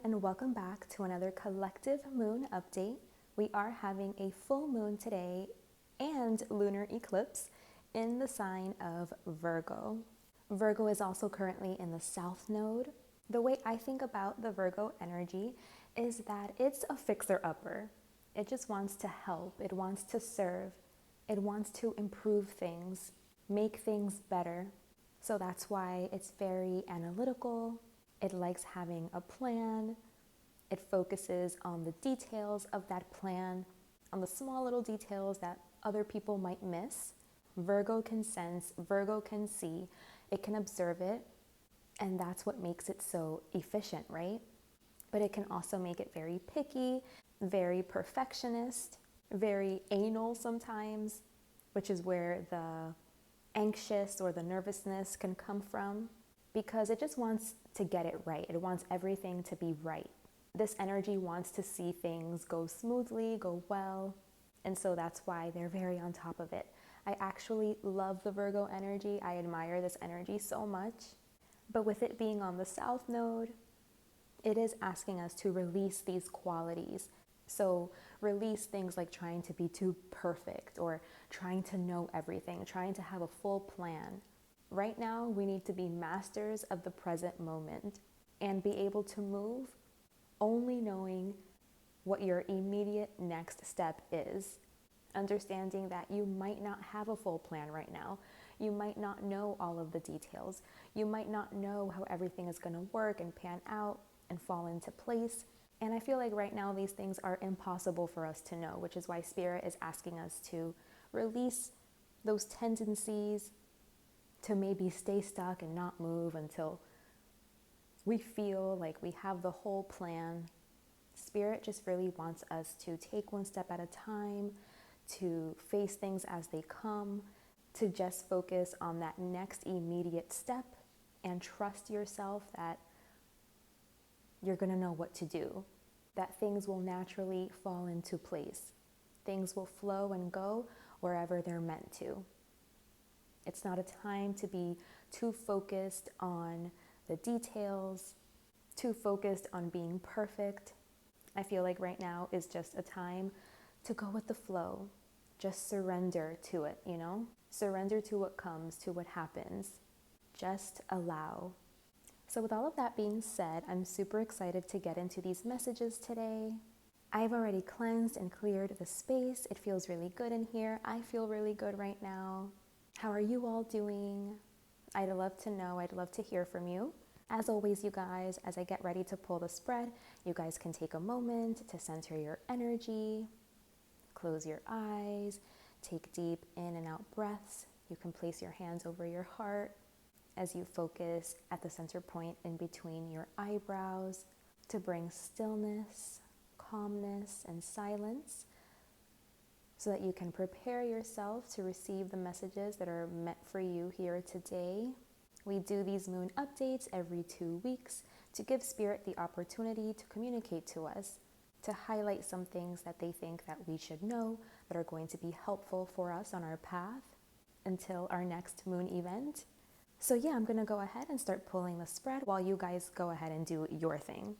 and welcome back to another collective moon update. We are having a full moon today and lunar eclipse in the sign of Virgo. Virgo is also currently in the south node. The way I think about the Virgo energy is that it's a fixer-upper. It just wants to help, it wants to serve, it wants to improve things, make things better. So that's why it's very analytical. It likes having a plan. It focuses on the details of that plan, on the small little details that other people might miss. Virgo can sense, Virgo can see, it can observe it, and that's what makes it so efficient, right? But it can also make it very picky, very perfectionist, very anal sometimes, which is where the anxious or the nervousness can come from, because it just wants to get it right. It wants everything to be right. This energy wants to see things go smoothly, go well, and so that's why they're very on top of it. I actually love the Virgo energy. I admire this energy so much. But with it being on the south node, it is asking us to release these qualities. So release things like trying to be too perfect or trying to know everything, trying to have a full plan. Right now, we need to be masters of the present moment and be able to move only knowing what your immediate next step is. Understanding that you might not have a full plan right now. You might not know all of the details. You might not know how everything is going to work and pan out and fall into place. And I feel like right now these things are impossible for us to know, which is why Spirit is asking us to release those tendencies to maybe stay stuck and not move until we feel like we have the whole plan. Spirit just really wants us to take one step at a time, to face things as they come, to just focus on that next immediate step and trust yourself that you're going to know what to do, that things will naturally fall into place. Things will flow and go wherever they're meant to. It's not a time to be too focused on the details, too focused on being perfect. I feel like right now is just a time to go with the flow. Just surrender to it, Surrender to what comes, to what happens. Just allow. So with all of that being said, I'm super excited to get into these messages today. I've already cleansed and cleared the space. It feels really good in here. I feel really good right now. How are you all doing? I'd love to know. I'd love to hear from you. As always, you guys, as I get ready to pull the spread, you guys can take a moment to center your energy. Close your eyes. Take deep in and out breaths. You can place your hands over your heart as you focus at the center point in between your eyebrows to bring stillness, calmness, and silence, so that you can prepare yourself to receive the messages that are meant for you here today. We do these moon updates every 2 weeks to give Spirit the opportunity to communicate to us, to highlight some things that they think that we should know that are going to be helpful for us on our path until our next moon event. So yeah, I'm going to go ahead and start pulling the spread while you guys go ahead and do your thing.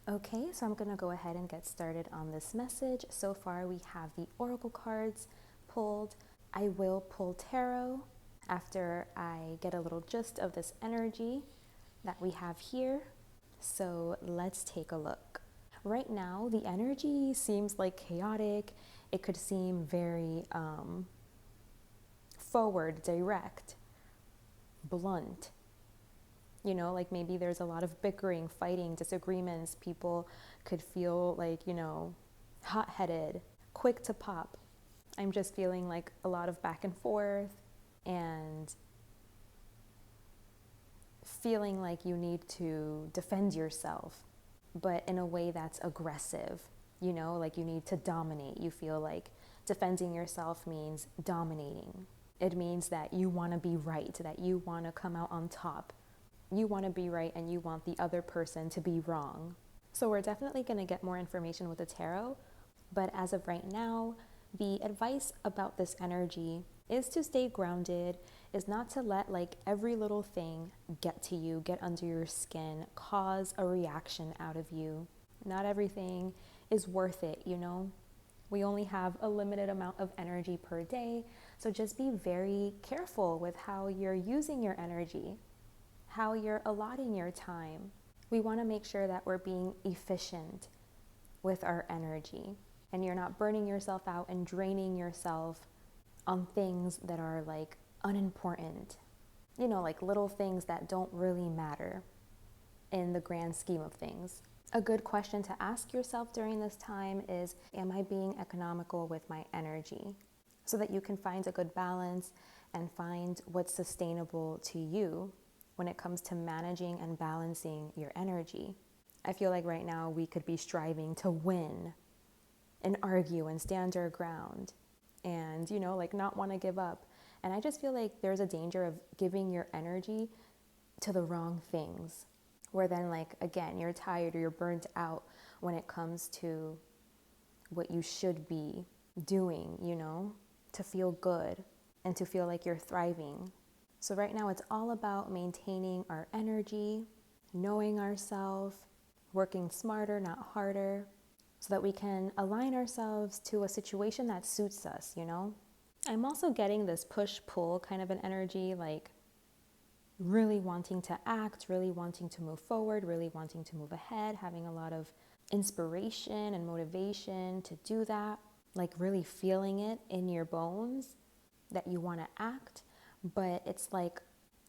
Okay, so I'm going to go ahead and get started on this message. So far we have the oracle cards pulled. I will pull tarot after I get a little gist of this energy that we have here. So let's take a look. Right now the energy seems like chaotic. It could seem very forward, direct, blunt. Like maybe there's a lot of bickering, fighting, disagreements. People could feel like, hot-headed, quick to pop. I'm just feeling like a lot of back and forth and feeling like you need to defend yourself, but in a way that's aggressive. You know, like you need to dominate. You feel like defending yourself means dominating. It means that you want to be right, that you want to come out on top. You want to be right and you want the other person to be wrong. So we're definitely going to get more information with the tarot. But as of right now, the advice about this energy is to stay grounded, is not to let like every little thing get to you, get under your skin, cause a reaction out of you. Not everything is worth it, you know? We only have a limited amount of energy per day, so just be very careful with how you're using your energy, how you're allotting your time. We want to make sure that we're being efficient with our energy and you're not burning yourself out and draining yourself on things that are like unimportant, you know, like little things that don't really matter in the grand scheme of things. A good question to ask yourself during this time is, am I being economical with my energy? So that you can find a good balance and find what's sustainable to you when it comes to managing and balancing your energy. I feel like right now we could be striving to win and argue and stand our ground and, you know, like not want to give up. And I just feel like there's a danger of giving your energy to the wrong things, where then like, again, you're tired or you're burnt out when it comes to what you should be doing, you know, to feel good and to feel like you're thriving. So right now it's all about maintaining our energy, knowing ourselves, working smarter, not harder, so that we can align ourselves to a situation that suits us, you know? I'm also getting this push-pull kind of an energy, like really wanting to act, really wanting to move forward, really wanting to move ahead, having a lot of inspiration and motivation to do that, like really feeling it in your bones that you want to act, but it's like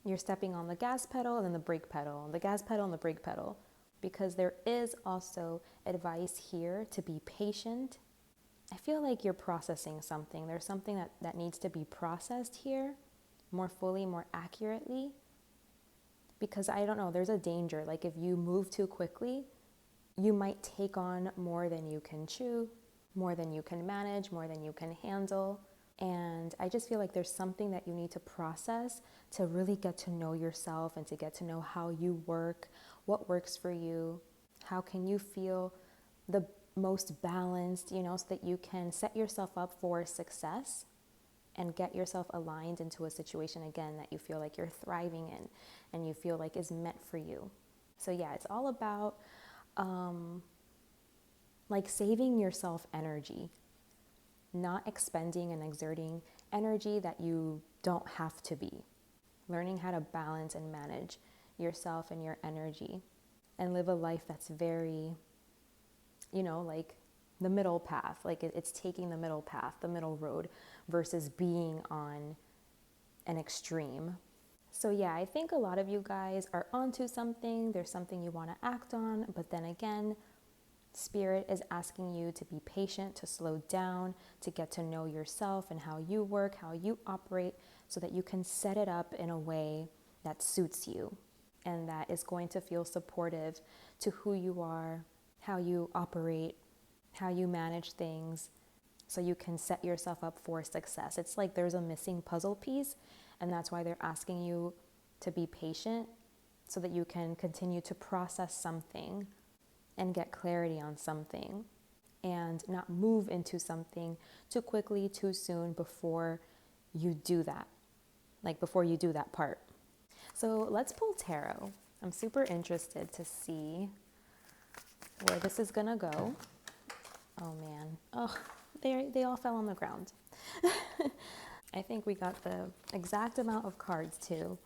you're stepping on the gas pedal and then the brake pedal, the gas pedal and the brake pedal, because there is also advice here to be patient. I feel like you're processing something. There's something that needs to be processed here more fully, more accurately, because I don't know, there's a danger. Like if you move too quickly, you might take on more than you can chew, more than you can manage, more than you can handle. And I just feel like there's something that you need to process to really get to know yourself and to get to know how you work, what works for you, how can you feel the most balanced, you know, so that you can set yourself up for success and get yourself aligned into a situation, again, that you feel like you're thriving in and you feel like is meant for you. So yeah, it's all about like saving yourself energy, not expending and exerting energy that you don't have to be. Learning how to balance and manage yourself and your energy and live a life that's very, you know, like the middle path. Like it's taking the middle path, the middle road, versus being on an extreme. So yeah, I think a lot of you guys are onto something. There's something you want to act on, but then again, Spirit is asking you to be patient, to slow down, to get to know yourself and how you work, how you operate, so that you can set it up in a way that suits you and that is going to feel supportive to who you are, how you operate, how you manage things, so you can set yourself up for success. It's like there's a missing puzzle piece, and that's why they're asking you to be patient so that you can continue to process something and get clarity on something and not move into something too quickly, too soon before you do that, like before you do that part. So let's pull tarot. I'm super interested to see where this is gonna go. Oh man, oh, they all fell on the ground. I think we got the exact amount of cards too.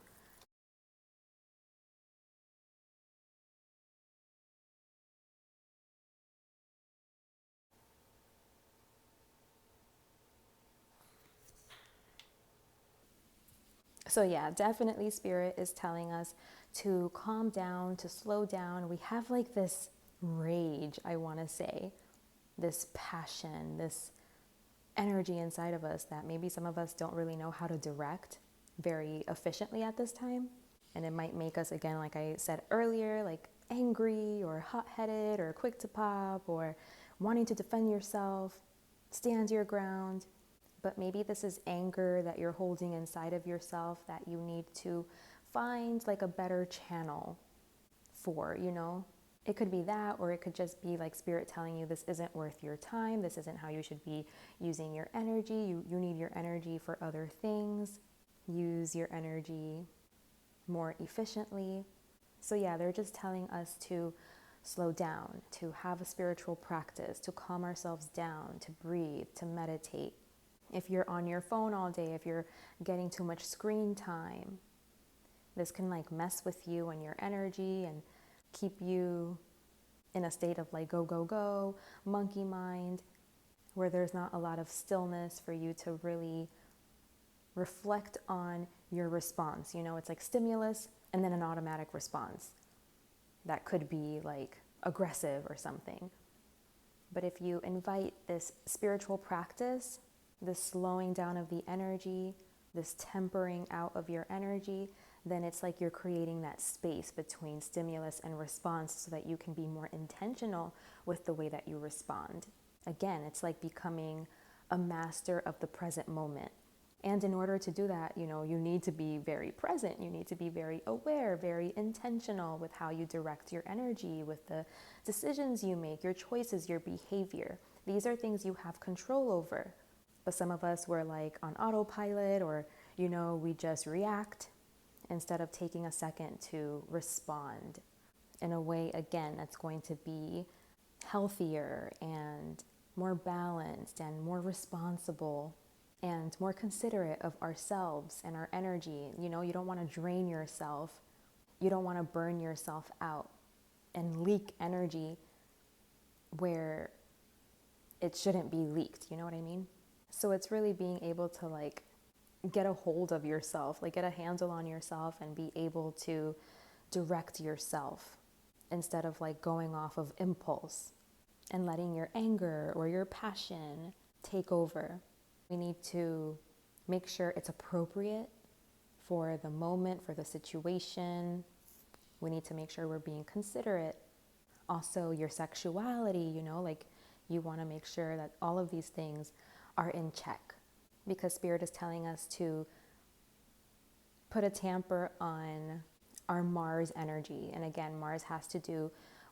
So yeah, definitely Spirit is telling us to calm down, to slow down. We have like this rage, I want to say, this passion, this energy inside of us that maybe some of us don't really know how to direct very efficiently at this time. And it might make us, again, like I said earlier, like angry or hot-headed or quick to pop, or wanting to defend yourself, stand your ground. But maybe this is anger that you're holding inside of yourself that you need to find like a better channel for, you know? It could be that, or it could just be like spirit telling you this isn't worth your time. This isn't how you should be using your energy. You need your energy for other things. Use your energy more efficiently. So yeah, they're just telling us to slow down, to have a spiritual practice, to calm ourselves down, to breathe, to meditate. If you're on your phone all day, if you're getting too much screen time, this can like mess with you and your energy and keep you in a state of like go, go, go, monkey mind, where there's not a lot of stillness for you to really reflect on your response. You know, it's like stimulus and then an automatic response that could be like aggressive or something. But if you invite this spiritual practice, this slowing down of the energy, this tempering out of your energy, then it's like you're creating that space between stimulus and response so that you can be more intentional with the way that you respond. Again, it's like becoming a master of the present moment. And in order to do that, you know, you need to be very present. You need to be very aware, very intentional with how you direct your energy, with the decisions you make, your choices, your behavior. These are things you have control over. But some of us were like on autopilot, or, you know, we just react instead of taking a second to respond in a way, again, that's going to be healthier and more balanced and more responsible and more considerate of ourselves and our energy. You know, you don't want to drain yourself. You don't want to burn yourself out and leak energy where it shouldn't be leaked. You know what I mean? So it's really being able to like get a hold of yourself, like get a handle on yourself and be able to direct yourself instead of like going off of impulse and letting your anger or your passion take over. We need to make sure it's appropriate for the moment, for the situation. We need to make sure we're being considerate. Also, your sexuality, you know, like you want to make sure that all of these things are in check, because Spirit is telling us to put a tamper on our Mars energy. And again, Mars has to do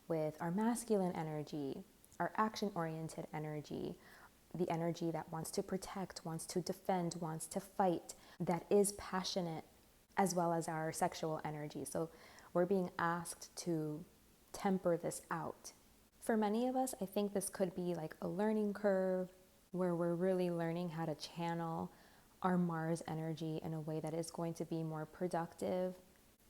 with our masculine energy, our action-oriented energy, the energy that wants to protect, wants to defend, wants to fight, that is passionate, as well as our sexual energy. So we're being asked to temper this out. For many of us, I think this could be like a learning curve where we're really learning how to channel our Mars energy in a way that is going to be more productive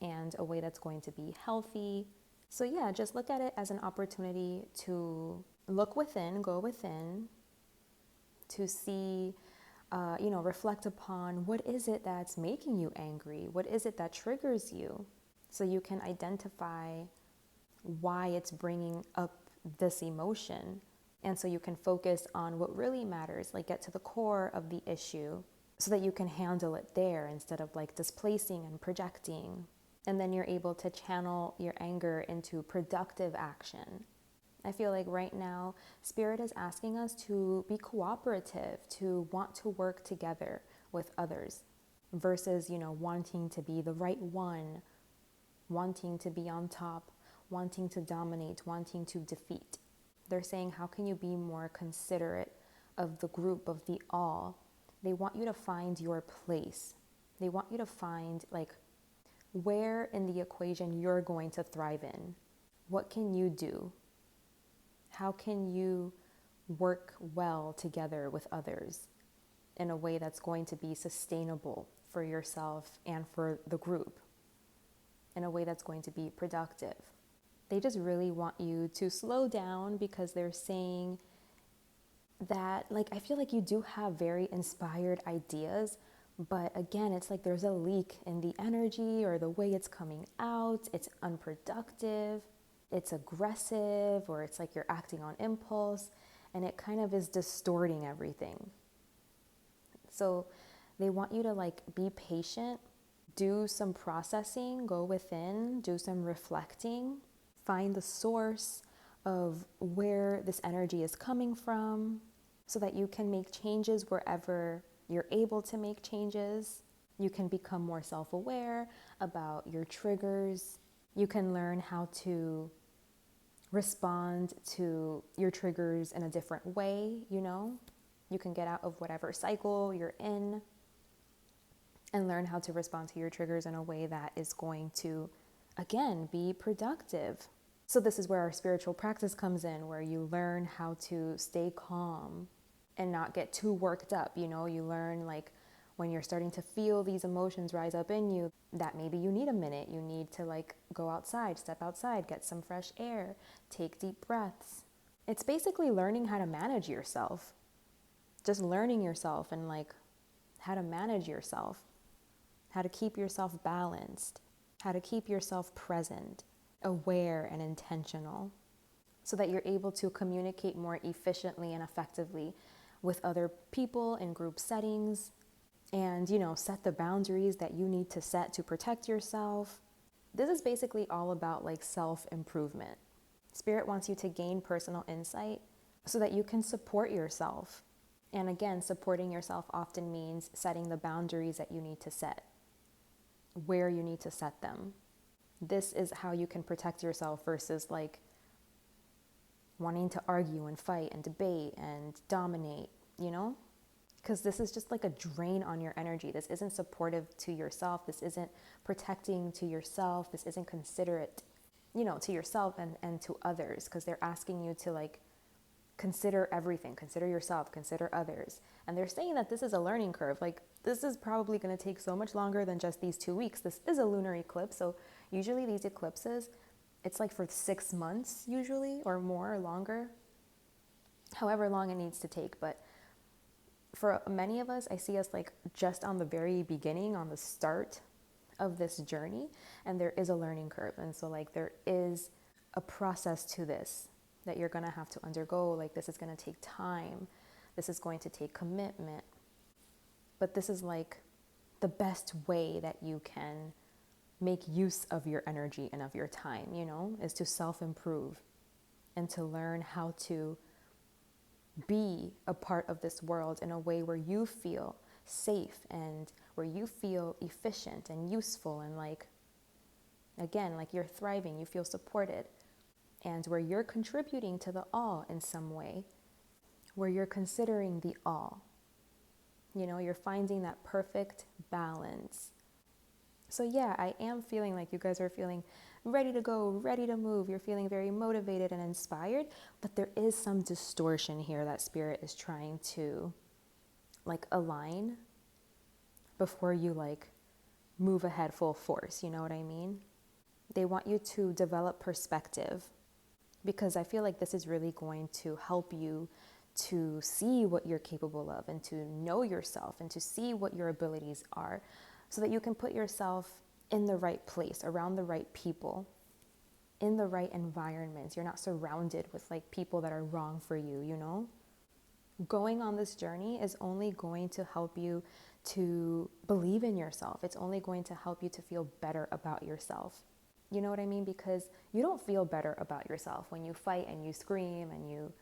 and a way that's going to be healthy. So yeah, just look at it as an opportunity to look within, go within, to see, reflect upon what is it that's making you angry? What is it that triggers you? So you can identify why it's bringing up this emotion. And so you can focus on what really matters, like get to the core of the issue so that you can handle it there instead of like displacing and projecting. And then you're able to channel your anger into productive action. I feel like right now, Spirit is asking us to be cooperative, to want to work together with others versus, wanting to be the right one, wanting to be on top, wanting to dominate, wanting to defeat. They're saying, how can you be more considerate of the group, of the all? They want you to find your place. They want you to find like where in the equation you're going to thrive in. What can you do? How can you work well together with others in a way that's going to be sustainable for yourself and for the group, in a way that's going to be productive? They just really want you to slow down because they're saying that, I feel like you do have very inspired ideas, but again, it's like there's a leak in the energy or the way it's coming out. It's unproductive, it's aggressive, or it's like you're acting on impulse, and it kind of is distorting everything. So they want you to be patient, do some processing, go within, do some reflecting, find the source of where this energy is coming from so that you can make changes wherever you're able to make changes. You can become more self-aware about your triggers. You can learn how to respond to your triggers in a different way, you know? You can get out of whatever cycle you're in and learn how to respond to your triggers in a way that is going to, again, be productive. So this is where our spiritual practice comes in, where you learn how to stay calm and not get too worked up. You know, you learn like when you're starting to feel these emotions rise up in you, that maybe you need a minute. You need to like go outside, step outside, get some fresh air, take deep breaths. It's basically learning how to manage yourself. Just learning yourself and like how to manage yourself, how to keep yourself balanced, how to keep yourself present, aware and intentional, so that you're able to communicate more efficiently and effectively with other people in group settings, and, you know, set the boundaries that you need to set to protect yourself. This is basically all about like self-improvement. Spirit wants you to gain personal insight so that you can support yourself. And again, supporting yourself often means setting the boundaries that you need to set, where you need to set them. This is how you can protect yourself versus like wanting to argue and fight and debate and dominate, you know? Because this is just like a drain on your energy. This isn't supportive to yourself. This isn't protecting to yourself. This isn't considerate, you know, to yourself and to others, because they're asking you to like consider everything, consider yourself, consider others. And they're saying that this is a learning curve. Like this is probably going to take so much longer than just these 2 weeks. This is a lunar eclipse. So usually these eclipses, it's like for 6 months usually, or more or longer, however long it needs to take. But for many of us, I see us like just on the very beginning, on the start of this journey, and there is a learning curve. And so like there is a process to this that you're going to have to undergo. Like this is going to take time. This is going to take commitment. But this is like the best way that you can make use of your energy and of your time, you know, is to self-improve and to learn how to be a part of this world in a way where you feel safe and where you feel efficient and useful and like, again, like you're thriving, you feel supported, and where you're contributing to the all in some way, where you're considering the all. You know, you're finding that perfect balance. So yeah, I am feeling like you guys are feeling ready to go, ready to move. You're feeling very motivated and inspired, but there is some distortion here that Spirit is trying to like align before you like move ahead full force. You know what I mean? They want you to develop perspective, because I feel like this is really going to help you to see what you're capable of and to know yourself and to see what your abilities are, so that you can put yourself in the right place, around the right people, in the right environments. You're not surrounded with like people that are wrong for you, you know? Going on this journey is only going to help you to believe in yourself. It's only going to help you to feel better about yourself. You know what I mean? Because you don't feel better about yourself when you fight and you scream and you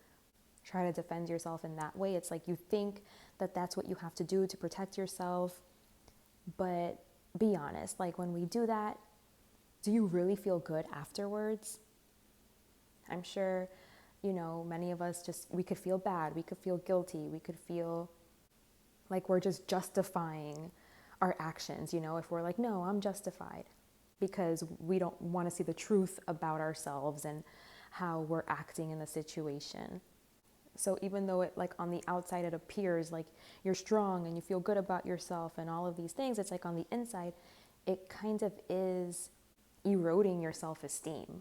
try to defend yourself in that way. It's like you think that that's what you have to do to protect yourself. But be honest, like when we do that, do you really feel good afterwards? I'm sure, you know, many of us we could feel bad. We could feel guilty. We could feel like we're just justifying our actions, you know, if we're like, no, I'm justified, because we don't want to see the truth about ourselves and how we're acting in the situation. So even though it like on the outside it appears like you're strong and you feel good about yourself and all of these things, it's like on the inside it kind of is eroding your self-esteem,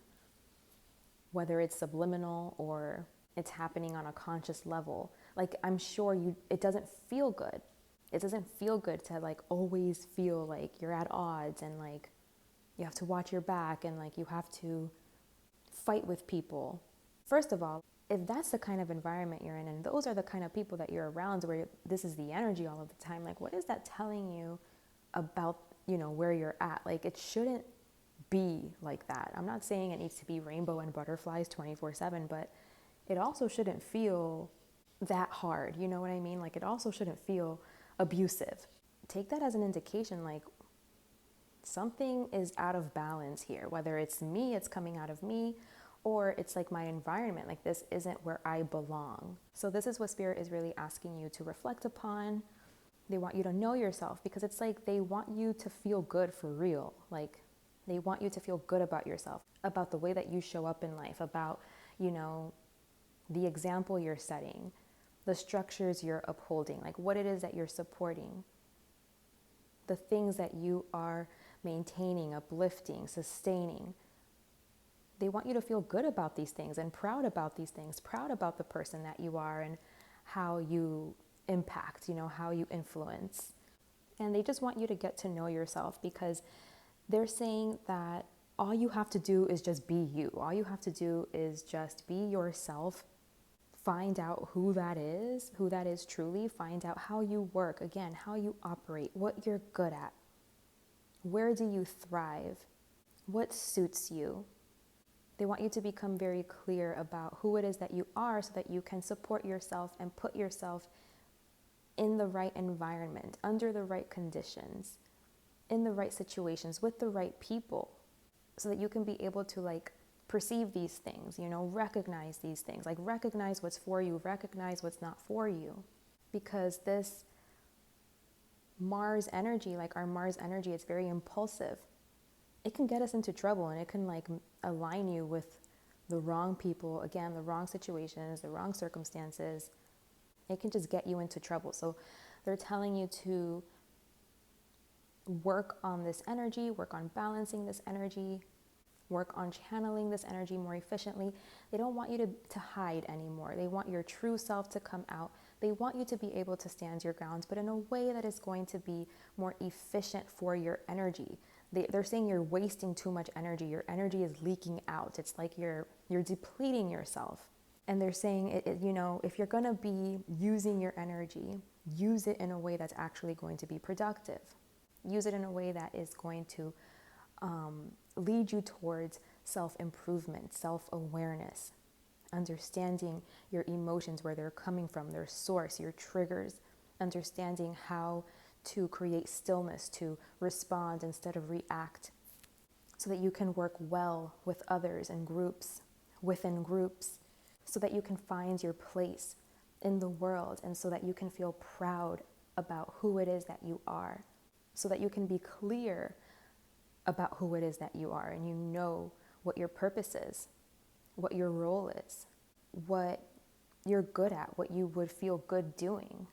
whether it's subliminal or it's happening on a conscious level. Like I'm sure it doesn't feel good. It doesn't feel good to like always feel like you're at odds and like you have to watch your back and like you have to fight with people. First of all, if that's the kind of environment you're in and those are the kind of people that you're around where this is the energy all of the time, like what is that telling you about, you know, where you're at? Like it shouldn't be like that. I'm not saying it needs to be rainbow and butterflies 24/7, but it also shouldn't feel that hard. You know what I mean? Like, it also shouldn't feel abusive. Take that as an indication, like, something is out of balance here, whether it's me, it's coming out of me, or it's like my environment, like this isn't where I belong. So this is what Spirit is really asking you to reflect upon. They want you to know yourself, because it's like they want you to feel good for real. Like, they want you to feel good about yourself, about the way that you show up in life, about, you know, the example you're setting, the structures you're upholding, like what it is that you're supporting, the things that you are maintaining, uplifting, sustaining. They want you to feel good about these things and proud about these things, proud about the person that you are and how you impact, you know, how you influence. And they just want you to get to know yourself, because they're saying that all you have to do is just be you. All you have to do is just be yourself. Find out who that is truly. Find out how you work, again, how you operate, what you're good at. Where do you thrive? What suits you? They want you to become very clear about who it is that you are, so that you can support yourself and put yourself in the right environment, under the right conditions, in the right situations, with the right people, so that you can be able to like perceive these things, you know, recognize these things, like recognize what's for you, recognize what's not for you. Because this Mars energy, like our Mars energy, it's very impulsive. It can get us into trouble, and it can like align you with the wrong people, again, the wrong situations, the wrong circumstances. It can just get you into trouble. So they're telling you to work on this energy, work on balancing this energy, work on channeling this energy more efficiently. They don't want you to hide anymore. They want your true self to come out. They want you to be able to stand your ground, but in a way that is going to be more efficient for your energy. They're saying you're wasting too much energy. Your energy is leaking out. It's like you're depleting yourself. And they're saying, you know, if you're going to be using your energy, use it in a way that's actually going to be productive. Use it in a way that is going to lead you towards self-improvement, self-awareness, understanding your emotions, where they're coming from, their source, your triggers, understanding how to create stillness, to respond instead of react, so that you can work well with others and groups, within groups, so that you can find your place in the world, and so that you can feel proud about who it is that you are, so that you can be clear about who it is that you are, and you know what your purpose is, what your role is, what you're good at, what you would feel good doing.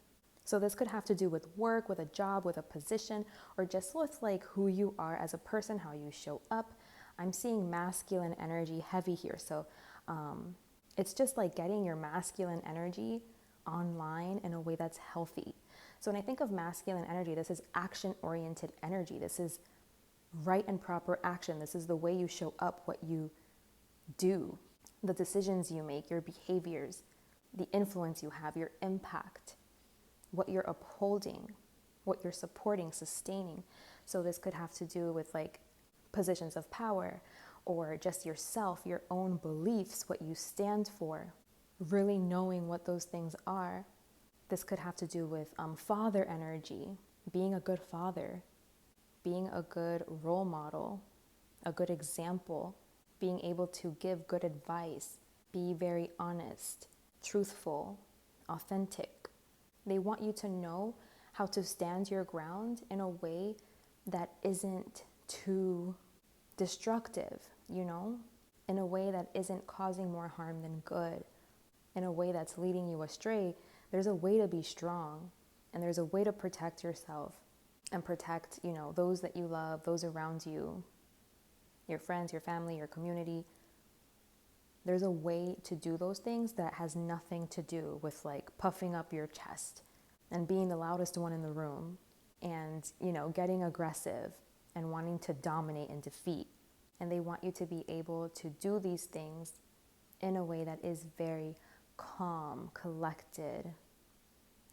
So this could have to do with work, with a job, with a position, or just with like who you are as a person, how you show up. I'm seeing masculine energy heavy here. So it's just like getting your masculine energy online in a way that's healthy. So when I think of masculine energy, this is action-oriented energy. This is right and proper action. This is the way you show up, what you do, the decisions you make, your behaviors, the influence you have, your impact, what you're upholding, what you're supporting, sustaining. So this could have to do with like positions of power, or just yourself, your own beliefs, what you stand for, really knowing what those things are. This could have to do with father energy, being a good father, being a good role model, a good example, being able to give good advice, be very honest, truthful, authentic. They want you to know how to stand your ground in a way that isn't too destructive, you know, in a way that isn't causing more harm than good, in a way that's leading you astray. There's a way to be strong, and there's a way to protect yourself and protect, you know, those that you love, those around you, your friends, your family, your community. There's a way to do those things that has nothing to do with like puffing up your chest and being the loudest one in the room and, you know, getting aggressive and wanting to dominate and defeat. And they want you to be able to do these things in a way that is very calm, collected,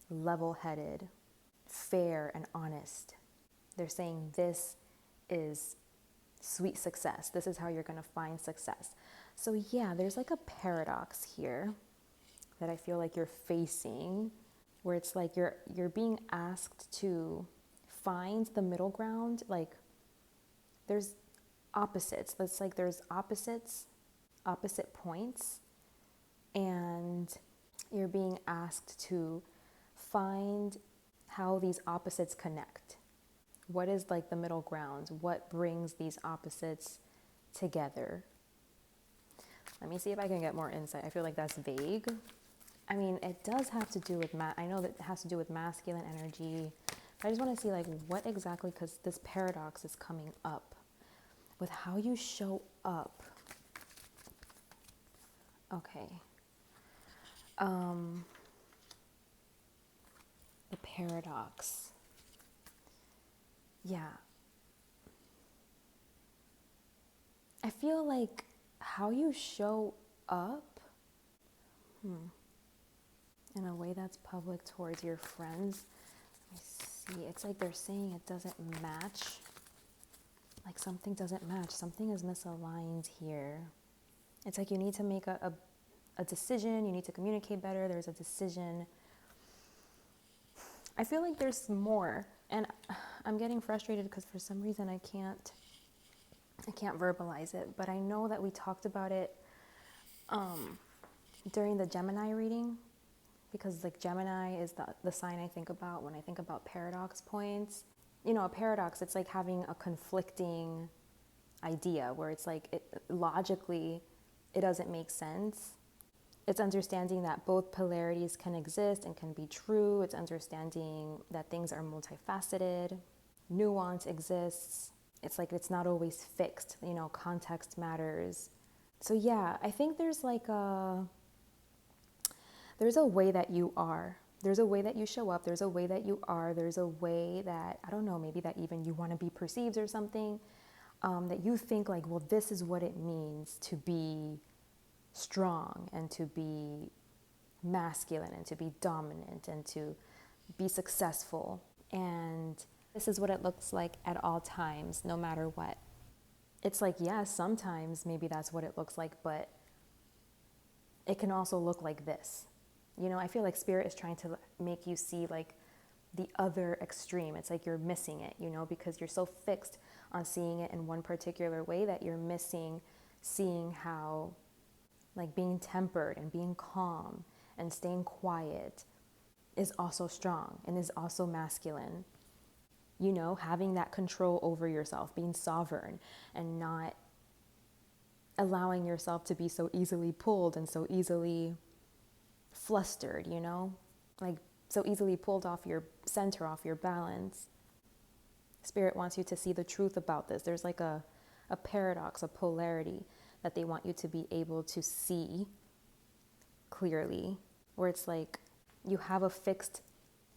level-headed, fair, and honest. They're saying this is sweet success. This is how you're going to find success. So yeah, there's like a paradox here that I feel like you're facing, where it's like you're being asked to find the middle ground. Like there's opposites. It's like there's opposite points, and you're being asked to find how these opposites connect. What is like the middle ground? What brings these opposites together? Let me see if I can get more insight. I feel like that's vague. I mean, it does have to do with I know that it has to do with masculine energy. But I just want to see like what exactly, because this paradox is coming up with how you show up. Okay. The paradox. Yeah. I feel like how you show up in a way that's public towards your friends. Let me see. It's like they're saying it doesn't match. Like something doesn't match. Something is misaligned here. It's like you need to make a decision. You need to communicate better. There's a decision. I feel like there's more. And I'm getting frustrated because for some reason I can't verbalize it. But I know that we talked about it during the Gemini reading, because like Gemini is the sign I think about when I think about paradox points. You know, a paradox, it's like having a conflicting idea where it's like logically it doesn't make sense. It's understanding that both polarities can exist and can be true. It's understanding that things are multifaceted, nuance exists. It's like it's not always fixed, you know, context matters. So yeah, I think there's like there's a way that you are. There's a way that you show up. There's a way that you are. There's a way that, I don't know, maybe that even you want to be perceived or something, that you think like, well, this is what it means to be strong and to be masculine and to be dominant and to be successful. And this is what it looks like at all times, no matter what. It's like, yeah, sometimes maybe that's what it looks like, but it can also look like this. You know, I feel like Spirit is trying to make you see like the other extreme. It's like you're missing it, you know, because you're so fixed on seeing it in one particular way that you're missing seeing how like being tempered and being calm and staying quiet is also strong and is also masculine. You know, having that control over yourself, being sovereign and not allowing yourself to be so easily pulled and so easily flustered, you know, like so easily pulled off your center, off your balance. Spirit wants you to see the truth about this. There's like a paradox, a polarity that they want you to be able to see clearly, where it's like you have a fixed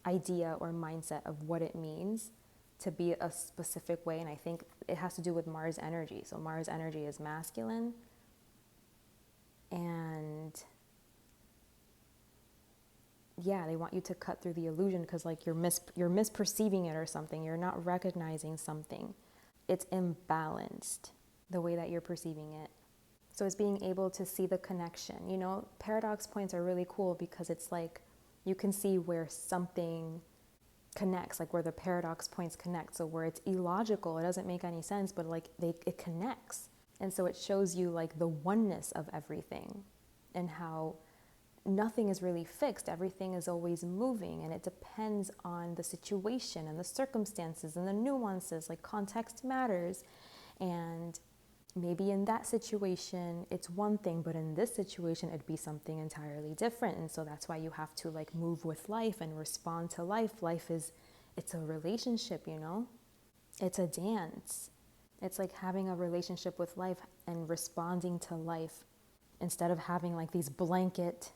idea or mindset of what it means to be a specific way. And I think it has to do with Mars energy. So Mars energy is masculine, and yeah, they want you to cut through the illusion because like you're misperceiving it or something. You're not recognizing something. It's imbalanced the way that you're perceiving it. So it's being able to see the connection. You know, paradox points are really cool because it's like you can see where something connects, like where the paradox points connect. So where it's illogical, it doesn't make any sense, but like it connects. And so it shows you like the oneness of everything and how nothing is really fixed. Everything is always moving, and it depends on the situation and the circumstances and the nuances. Like context matters, and maybe in that situation it's one thing, but in this situation it'd be something entirely different. And so that's why you have to like move with life and respond to life. It's a relationship, you know, it's a dance. It's like having a relationship with life and responding to life instead of having like these blanket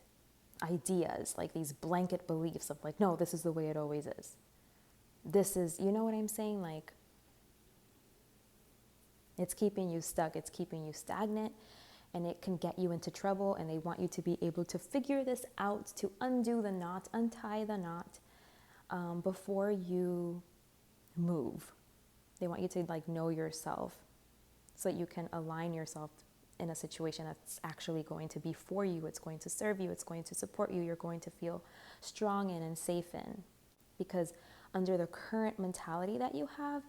ideas, like these blanket beliefs of like, no, this is the way it always is. This is, you know what I'm saying? Like, it's keeping you stuck, it's keeping you stagnant, and it can get you into trouble. And they want you to be able to figure this out, to undo the knot, untie the knot before you move. They want you to like know yourself so that you can align yourself in a situation that's actually going to be for you. It's going to serve you. It's going to support you. You're going to feel strong in and safe in. Because under the current mentality that you have,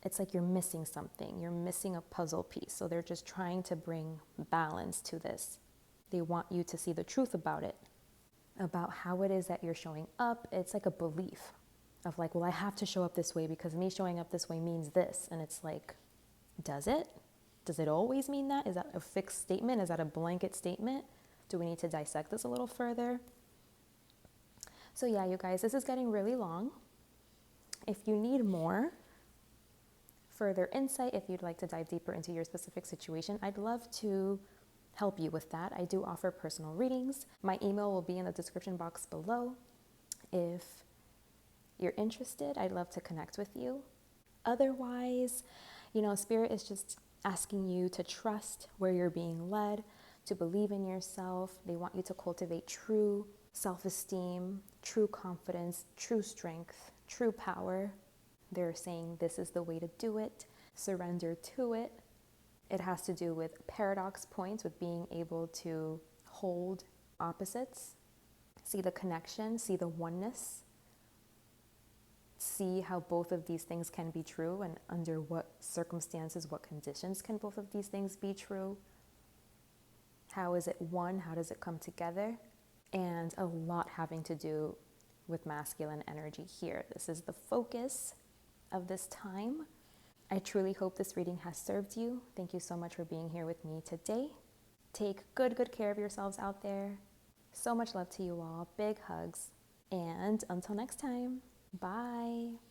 it's like you're missing something. You're missing a puzzle piece. So they're just trying to bring balance to this. They want you to see the truth about it, about how it is that you're showing up. It's like a belief of like, well, I have to show up this way because me showing up this way means this. And it's like, does it? Does it always mean that? Is that a fixed statement? Is that a blanket statement? Do we need to dissect this a little further? So yeah, you guys, this is getting really long. If you need more further insight, if you'd like to dive deeper into your specific situation, I'd love to help you with that. I do offer personal readings. My email will be in the description box below. If you're interested, I'd love to connect with you. Otherwise, Spirit is just asking you to trust where you're being led, to believe in yourself. They want you to cultivate true self-esteem, true confidence, true strength, true power. They're saying this is the way to do it. Surrender to it. It has to do with paradox points, with being able to hold opposites, see the connection, see the oneness, see how both of these things can be true and under what circumstances, what conditions can both of these things be true. How is it one? How does it come together? And a lot having to do with masculine energy here. This is the focus of this time. I truly hope this reading has served you. Thank you so much for being here with me today. Take good care of yourselves out there. So much love to you all. Big hugs. And until next time, bye.